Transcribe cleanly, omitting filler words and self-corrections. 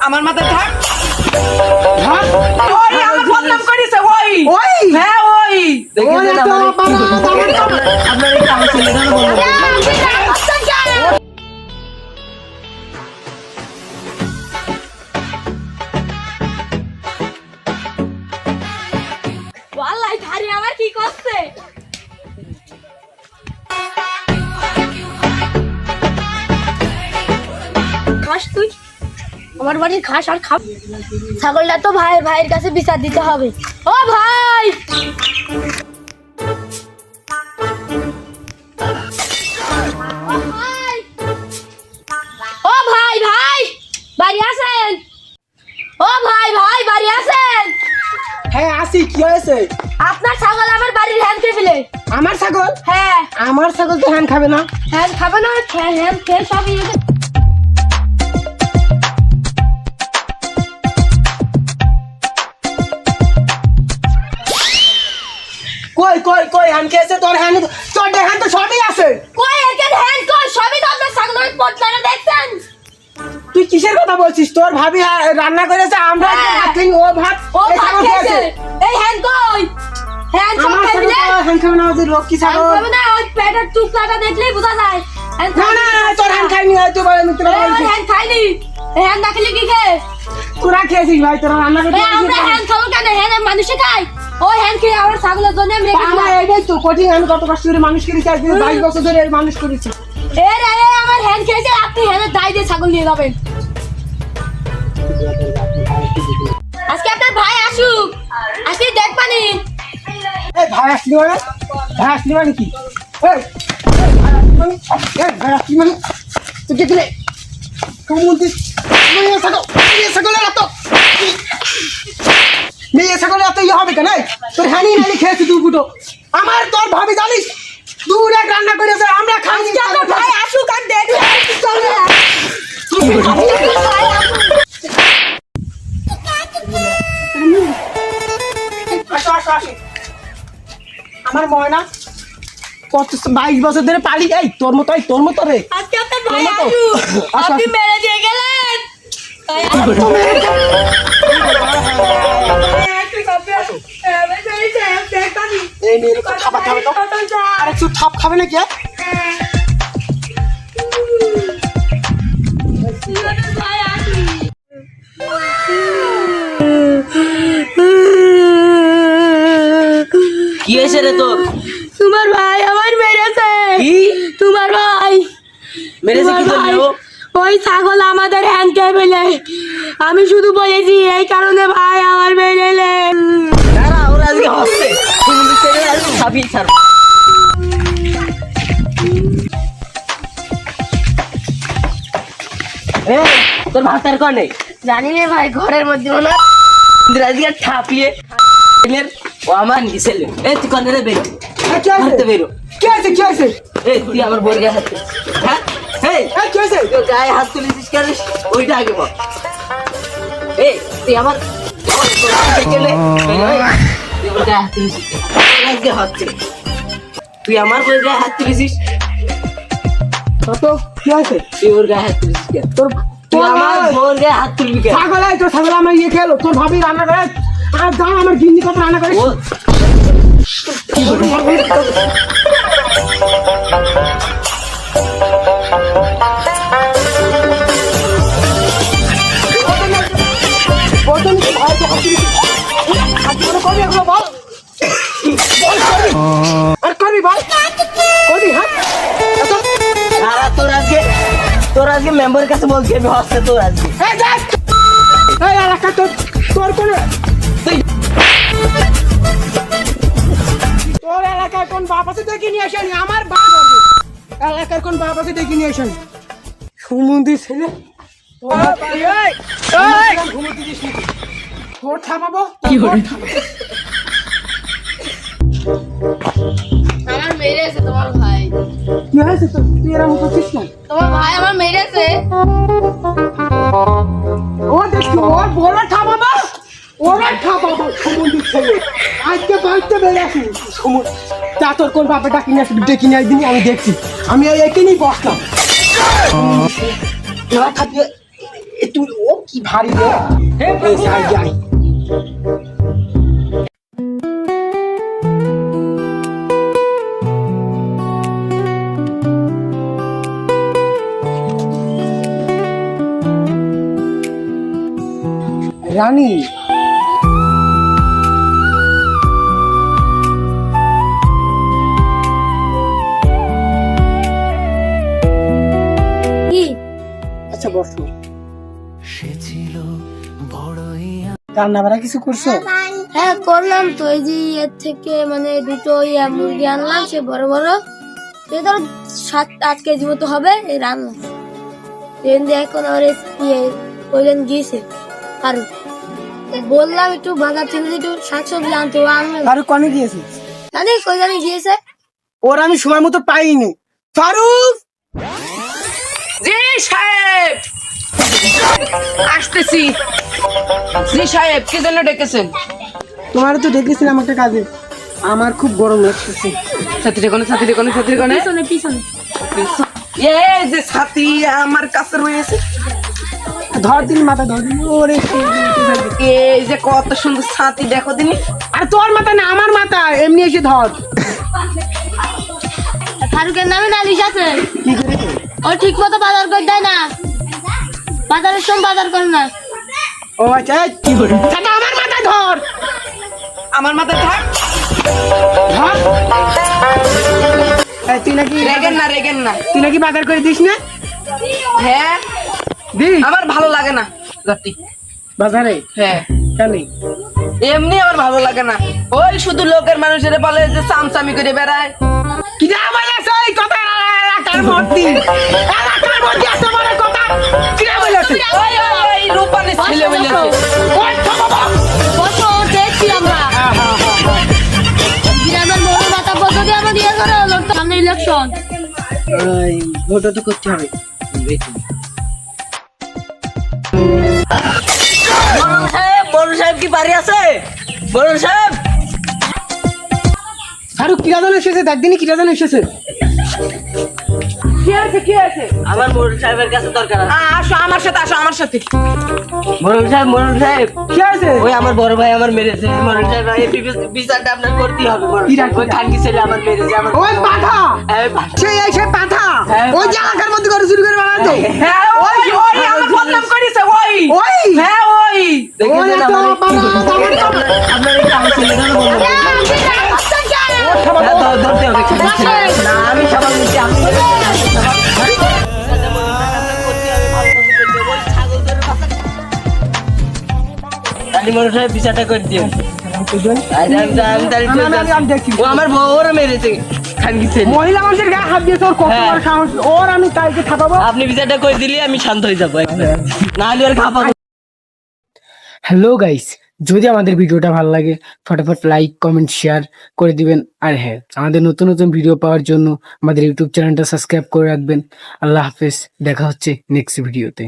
আমার মাথায় থাক ওই আমার বদনাম করিছে ওই হ্যাঁ ওই আপনার এই কাম ছিল না বলবো ওয়াল্লাহি ধারি আমার কি করছে খাস তুই আমার বাড়ির খাস আর খাব ছাগলটা তো ভাইয়ের কাছে বিচার দিতে হবে ও ভাই ও ভাই ভাই বাড়ি আছেন ও ভাই ভাই বাড়ি আছেন হ্যাঁ আসি কি হয়েছে আপনার ছাগল আমার বাড়ির হ্যান খেয়ে ফেলে আমার ছাগল হ্যাঁ আমার ছাগল তো হ্যান খাবে না হ্যান খাবে না হ্যান খেয়ে সব কই কই কই হ্যান খেয়েছে তোর হ্যান তো সবই আছে কই একের হ্যান কই সবই তো আপনার ছাগলের পটলাটা দেখছেন তুই কিসের কথা বলছিস তোর ভাবি রান্না করেছে আমরা ভাত খাই ও ভাত ও এই ভাত ছাগল খেয়েছে খেয়েছে। এই হ্যান কই হ্যান সব আমার খেয়ে ছাগল ফেলে হ্যান খাবে না ওদের রক্ষী হ্যান ছাগল খাবে না ওই পেটের টুকরাটা দেখলেই বোঝা যায় হ্যান না না না, তোর হ্যান খাইনি হয়তো বলে মিত্র হ্যান খাইনি হ্যান না খেলে কি খেয়ে তোরা খেয়েছিস ভাই তোরা রান্না করে আমরা হ্যান খাবো কেন হ্যান মানুষে খায় ওই হ্যান খেয়ে আমার ছাগলের জন্য আমি রেখে আমার এইটাই তো কঠিন আমি কত কষ্ট করে মানুষ করেছি আজ 22 বছর ধরে মানুষ করেছি আমার হ্যান খেয়েছে আপনি হ্যানের দায় দিয়ে ছাগল নিয়ে যাবেন আজকে আপনার ভাই আসুক আসি দেখবানি এই ভাই আসলি মানে কি ভাই আসলি মানে তুই কি দিলে কমুন্দি মেয়ে ছাগলের এত ইয়ে হবে কেন তোর হানি নালি খেয়েছি দু ফুটো আমার তোর ভাবি জানিস দূর এক রান্না করেছে আমরা খাইনি আপনার ভাই আসুক আর দেখবে আমার ময়না কত 22 বছর ধরে পালি এই তোর মতো রে আজকে আপনার ভাই তোর মতো। আসুক আসো, আপনি আসো। মেরে দিয়ে গেলেন এই মেয়ের তো খাবার খাবে তো আর একটু থাপ খাবে নাকি কি হয়েছে রে তোর তোমার ভাই আমার মেরেছে কি তোমার ভাই মেরেছে কি তোমার করলি ভাই, ও ওই ছাগল আমাদের হ্যান্ড কে ফেলে আমি শুধু বলেছি এই কারণে ভাই আমার মেরেলেন দাঁড়া ওরা আজকে হচ্ছে তুমি ছেড়ে আজকে ছাপিয়ে ছাড় এই তোর ভাতার কনে জানি না ভাই ঘরের মধ্যে না আজকে ছাপিয়ে ও আমার নিছেলে এই তুই কনে রে বেরো কি হাতে বেরো কি আছে এই তুই আমার বোর গায়ে হাত তুলিস। হ্যাঁ এই কি আছে তোর গায়ে হাত তুলেছিস কেন ওইটা আগে বল এই তুই আমার গেলে তুই ওর গায়ে হাত তুলেছিস কেন? তোর আজকে হচ্ছে তুই আমার বোর গায়ে হাত তুলেছিস কত কি আছে তুই ওর গায়ে হাত তুলেছিস কেন তোর তুই আমার বোর গায়ে হাত তুলবি কেন ছাগল আমার ইয়ে খেলো তোর ভাবি রান্না করে আর দাঁড়া আমার গিন্নি কত রান্না করে ও বলতেন কি ভাই তো হাতি করবি এগুলো বল আর করবি বল করবি হ্যাঁ সারা তোর আজকে মেম্বারের কাছে বলছি আমি হচ্ছে তোর আজকে এই দেখ এই এলাকা তোর কোন তোর এলাকায় কোন বাপ আছে দেখে নিয়ে আসেনি আমার বাপ এলাকার কোন বাপ আছে দেখে নিয়ে আসেনি সুমন্দির ছেলে তোর থামাবো কি আমার মেরেছে তোমার ভাই কি হয়েছে তো তুই এরকম করছিস না তোমার ভাই আমার মেরেছে ও দেখছি ওর বড় থামাবো ওরা থামাবো সুমন্দির ছেলে আজকে বাড়িতে বেড়ে আসি তা তোর কোন বাপে ডাকি নিয়ে আসবি ডেকে নিয়ে একদিন আমি দেখছি আমি এখানেই বসলাম এবার খাবি তুই ও কি ভারী রে এই যাই যাই রানী কি আচ্ছা বসো রান্না বাড়া কিছু করছো হ্যাঁ করলাম তো, এই যে এর থেকে মানে দুটো মুরগি আনলাম, সে বড় বড়, সে ধরো 7-8 কেজি মতো হবে, এই রান্না এখন আমার ওইজন গিয়েছে আর বললাম একটু বাজার থেকে একটু শাকসবজি আনতে, ও আনবে না। ফারুক কনে গিয়েছে জানি কই জানি গিয়েছে। ওর আমি সময় মতো পাইনি ফারুক জি সাহেব, আসতেছি। জি সাহেব, কি জন্য ডেকেছেন? তোমার তো ডেকেছিলাম একটা কাজে, আমার খুব গরম লাগতেছে। ছাত্রী কোনে, ছাত্রী কোনে, ছাত্রী কোনে? পিছনে পিছনে এই যে ছাত্রী আমার কাছে রয়েছে, ধর দিন মাথা ধর দিন ওরে এই যে কত সুন্দর ছাতি, দেখো দিনি। আর তোর মাথা না আমার মাথা, এমনি এসে ধর। ফারুকের নামে নালিশ আছে, কি করেছে ও ঠিক মতো বাজার করে দেয় না, বাজারের সময় বাজার করে না। ও আচ্ছা এই কি করে চাচা আমার মাথা ধর আমার মাথায় থাক। ধর এই তুই নাকি রেগেন না, রেগেন না। তুই নাকি বাজার করে দিস না হ্যাঁ, দিস আমার ভালো লাগে না জাতি। বাজারে হ্যাঁ, কেন এমনি আমার ভালো লাগে না। ওই শুধু লোকের মানুষের বলে যে চামচামি করে বেড়ায়। কি না বলেছ এই কথা এলাকার মধ্যে এত বড় কথা কি না বলেছ ওই ওই ওই রূপালি ছেলে বলেছে। ওই বাবা বসো, দেখছি আমরা গ্রামের বড় মাথা পদ্ধতি আমার ইয়ে করে হলো, সামনে ইলেকশন। এই ভোট তো করতে হবে বড় সাহেব কি বাড়ি আছে? বড় সাহেব, ফারুক কিরা জানো এসেছে দেখ দিনই কিরা জানো এসেছে কি আছে, কি আছে? আমার বড় সাহেবের কাছে দরকার আছে। আসো আমার সাথে, আসো আমার সাথে। মরণ সাহেব, মরণ সাহেব, কি আছে ওই আমার বড় ভাই আমার মেরেছে। মরণ সাহেব, এই বিচারটা আপনার করতেই হবে। মরণ কি সাহেব, রাখবে? ওই খানকি ছেলে আমার মেরেছে। আমার ওই পাঠা এই বাচ্চা। সেই এই সেই পাঠা হ্যাঁ, ওই যে এলাকার মধ্যে করে চুরি করে বানাতো হ্যাঁ, ওই ওই আমার বদনাম করেছে। ওই ওই হ্যাঁ, ওই ওরে দেখেছেন তো আমার বাবা, আপনার আপনার এই আমার ছেলেটার বদনাম করেছে। হ্যাঁ, ধরতে হবে। না, আমি সাবান নিচ্ছি, আপনি বিচারটা করে দিও। আমি দেখছি ও আমার বউরা মেরেছে খানকি ছেলে। মহিলা মানুষের গায়ে হাত দিয়েছে ওর কত হ্যাঁ। বড় সাহস ওর আমি কালকে থাপাবো আপনি বিচারটা করে দিলে আমি শান্ত হয়ে যাবো, না হলে আর খাপাবো। হ্যালো গাইস, যদি আমাদের ভিডিওটা ভালো লাগে ফটাফট লাইক কমেন্ট শেয়ার করে দিবেন। আর হ্যাঁ, আমাদের নতুন নতুন ভিডিও পাওয়ার জন্য আমাদের ইউটিউব চ্যানেলটা সাবস্ক্রাইব করে রাখবেন। আল্লাহ হাফেজ, দেখা হচ্ছে নেক্সট ভিডিওতে।